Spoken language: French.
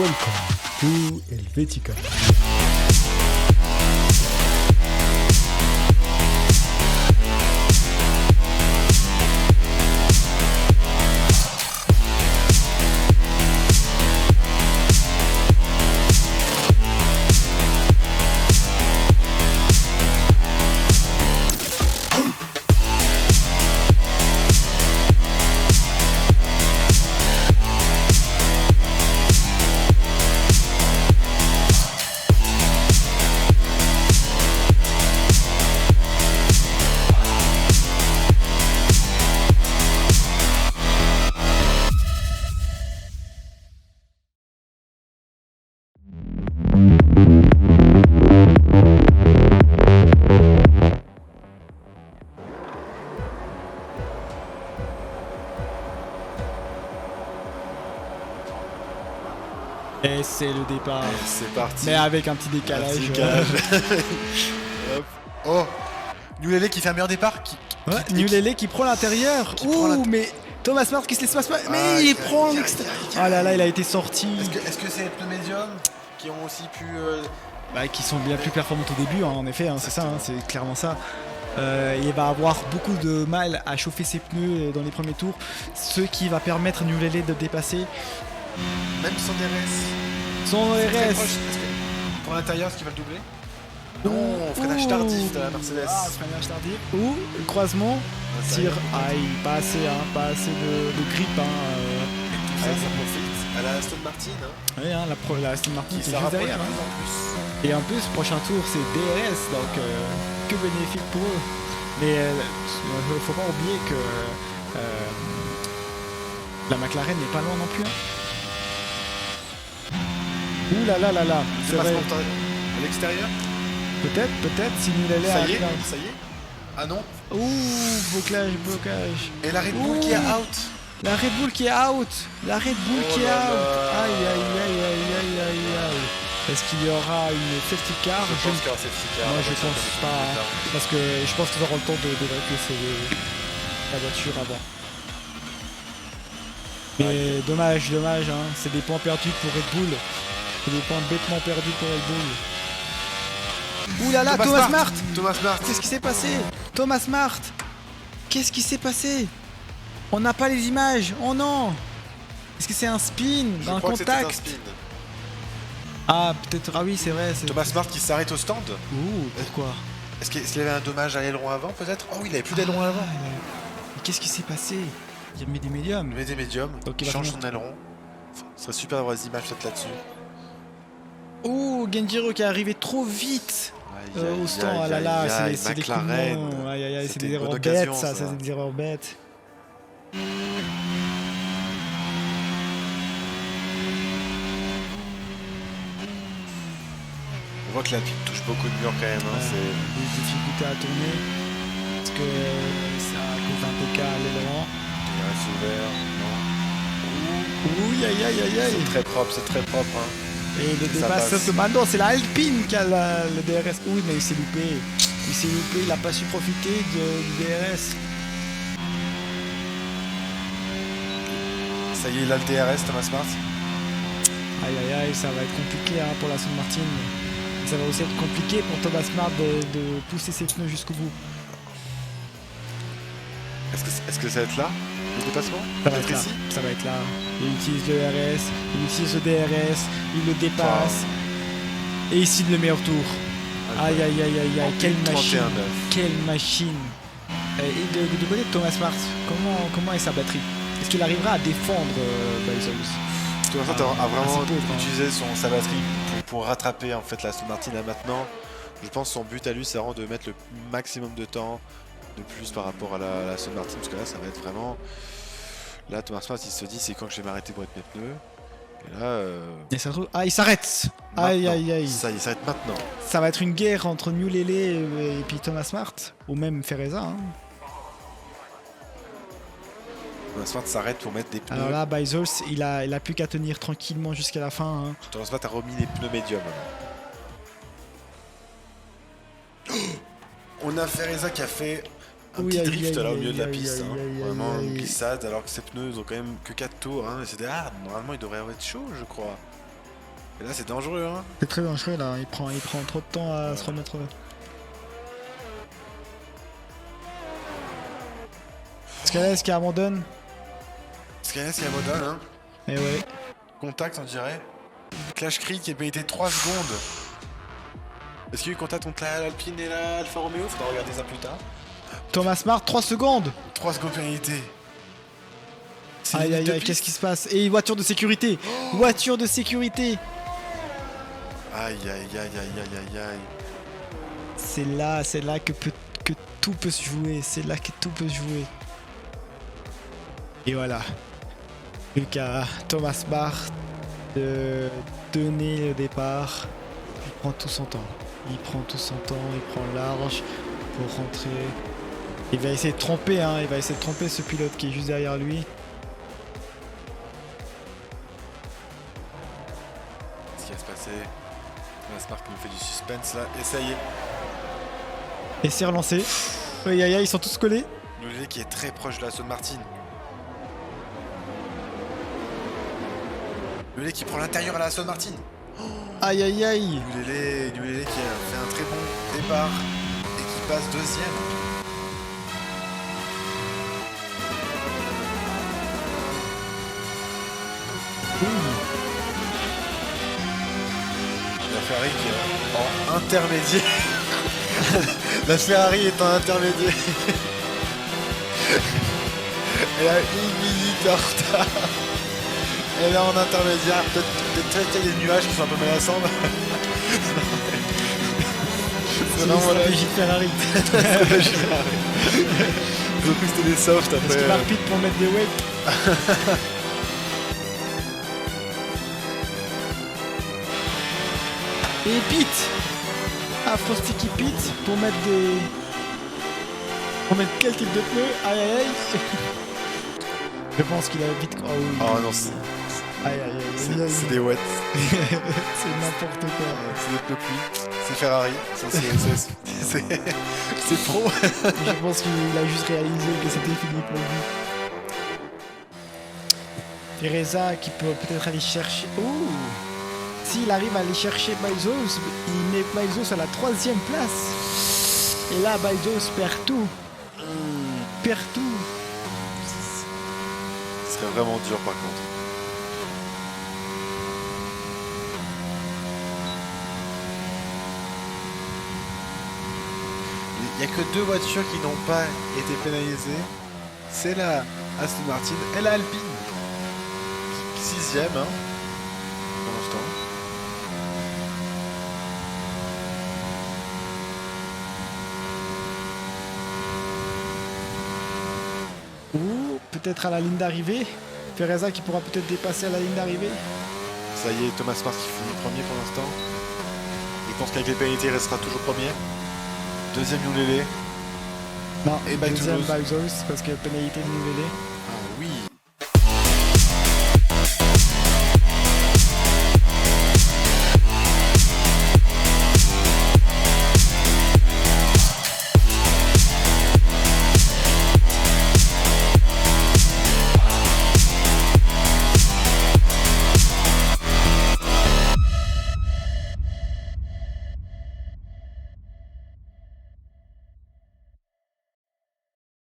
Welcome to Helvetica. Et c'est le départ. Et c'est parti. Mais avec un petit décalage. Hop. Oh, Newlele qui fait un meilleur départ. Ouais, Newlele qui prend l'intérieur. Ouh, mais Thomas Smart qui se laisse passer. Mais il prend l'extérieur. Ah là là, il a été sorti. Est-ce que c'est les pneus médiums qui ont aussi pu. Qui sont bien plus performantes au début, hein, en effet, hein, c'est ça, hein, c'est clairement ça. Il va avoir beaucoup de mal à chauffer ses pneus dans les premiers tours, ce qui va permettre Newlele de dépasser. Même sans DRS. Son RS. Pour l'intérieur, est-ce qu'il va le doubler? Non, freinage tardif de la Mercedes. Ah, freinage tardif. Ou le croisement. Tire. Pas assez de grip. Ça profite à la Aston Martin. Oui, la Aston Martin qui est juste derrière. En plus. Et en plus, prochain tour, c'est DRS, donc que bénéfique pour eux. Mais il ne faut pas oublier que la McLaren n'est pas loin non plus. Ouh là là là là, c'est vrai. À l'extérieur. Peut-être, si Newlele arrive. Ça y est. Ah non. Ouh, blocage. Et la Red Bull qui est out. La Red Bull qui est out. Aïe. Est-ce qu'il y aura une safety car? Je pense qu'il y aura safety car. Moi je pense pas. Parce que je pense qu'ils auront le temps de vérifier la voiture avant. Mais dommage, hein. C'est des points perdus pour Red Bull. C'est des points bêtement perdus pour Red Bull. Ouh là là, Thomas Smart. Qu'est-ce qui s'est passé? Thomas Smart. Qu'est-ce qui s'est passé? On n'a pas les images. Oh non. Est-ce que c'est un spin? Un contact? Un spin. Ah, peut-être. Ah oui, c'est vrai. Thomas Smart qui s'arrête au stand. Ouh, pourquoi? Est-ce qu'il avait un dommage à l'aileron avant peut-être? Oh, il avait plus d'aileron avant. Mais qu'est-ce qui s'est passé? Il met des médiums. Donc il change son aileron. Ce serait super d'avoir des images peut-être là-dessus. Ouh, Genjiro qui est arrivé trop vite au stand. Ah là là, c'est des McLaren. Aïe, c'est des erreurs bêtes, ça. C'est des erreurs bêtes. On voit que l'Alpine touche beaucoup de murs quand même. C'est des difficultés à tourner. Parce que ça cause un PK à l'aileron. Il reste ouvert. Non. Ouh, aïe. C'est très propre. Et le dépasse, sauf que maintenant c'est la Alpine qui a le DRS. Oui, mais il s'est loupé. Il n'a pas su profiter du DRS. Ça y est, il a le DRS, Thomas Smart. Aïe, ça va être compliqué pour la Aston Martin. Ça va aussi être compliqué pour Thomas Smart de pousser ses pneus jusqu'au bout. Est-ce que ça va être là, le dépassement? Ça va être là. Il utilise le RS, il utilise le DRS, il le dépasse. Et il signe le meilleur tour. Aïe, quelle machine. Et du côté de Thomas Smart, comment est sa batterie? Est-ce qu'il arrivera à défendre Baisos? Thomas Smart a vraiment utilisé sa batterie pour rattraper en fait la Aston Martin là maintenant. Je pense que son but à lui c'est vraiment de mettre le maximum de temps de plus par rapport à la Aston Martin, parce que là ça va être vraiment. Là Thomas Smart il se dit c'est quand que je vais m'arrêter pour être mes pneus. Et là. Il s'arrête. Aïe. Ça il s'arrête maintenant. Ça va être une guerre entre Newlele et puis Thomas Smart, ou même Ferreza. Thomas Smart s'arrête pour mettre des pneus. Alors là, Baisos, il a plus qu'à tenir tranquillement jusqu'à la fin. Thomas Smart a remis les pneus médiums. On a Ferreza qui a fait un petit drift là au milieu de la piste. Vraiment une glissade, alors que ses pneus ils ont quand même que 4 tours. Normalement il devrait être chaud, je crois. Et là c'est dangereux hein. C'est très dangereux là, il prend trop de temps à se remettre. Scalès qui abandonne. Scalès qui abandonne hein. Et ouais. Contact on dirait. Clash Creek qui a pénalité 3 secondes. Est-ce qu'il y a eu contact entre l'Alpine et l'Alfa Romeo? Faudra regarder ça plus tard. Thomas Mart, 3 secondes. 3 secondes pénalité. Aïe aïe aïe, qu'est-ce qui se passe? Et voiture de sécurité. Voiture de sécurité. Aïe aïe aïe aïe aïe aïe aïe. C'est là que tout peut se jouer. C'est là que tout peut se jouer. Et voilà. Plus qu'à Thomas Mart de donner le départ. Il prend tout son temps. Il prend large pour rentrer. Il va essayer de tromper, hein. Il va essayer de tromper ce pilote qui est juste derrière lui. Qu'est-ce qui va se passer? Thomas Mart qui nous fait du suspense là. Et ça y est. Et c'est relancé. Aïe aïe aïe, ils sont tous collés. Nulele qui est très proche de la Aston Martin. Nulele qui prend l'intérieur à la Aston Martin. Aïe aïe aïe. Nulele qui a fait un très bon départ et qui passe deuxième. La Ferrari qui est en intermédiaire. La Ferrari est en intermédiaire. Elle a 1 minute en retard. Elle est en intermédiaire. Peut-être qu'il y a des nuages qui sont un peu menaçants. C'est la stratégie de Ferrari. Ils ont cru que c'était des softs après. Est-ce qu'il va rapide pour mettre des wakes? Et pit. Frosty qui pit pour mettre des... Pour mettre quel type de pneu? Aïe aïe aïe. Je pense qu'il a vite... Oh, oui. Oh non, aïe aïe aïe. C'est des wets. C'est n'importe quoi. C'est des pneus pluie. C'est Ferrari. C'est pro. Je pense qu'il a juste réalisé que c'était fini pour lui. Teresa qui peut peut-être aller chercher... Oh. S'il arrive à aller chercher Balzos, il met Balzos à la 3e place. Et là, Balzos perd tout. Perd tout. Ce serait vraiment dur par contre. Il n'y a que 2 voitures qui n'ont pas été pénalisées. C'est la Aston Martin et la Alpine. 6e hein, pour l'instant. Ou peut-être à la ligne d'arrivée. Ferreza qui pourra peut-être dépasser à la ligne d'arrivée. Ça y est, Thomas Mart qui finit premier pour l'instant. Je pense qu'avec les pénalités, il restera toujours premier. Deuxième Nulele. Non, et deuxième Balzos parce que pénalité de Nulele.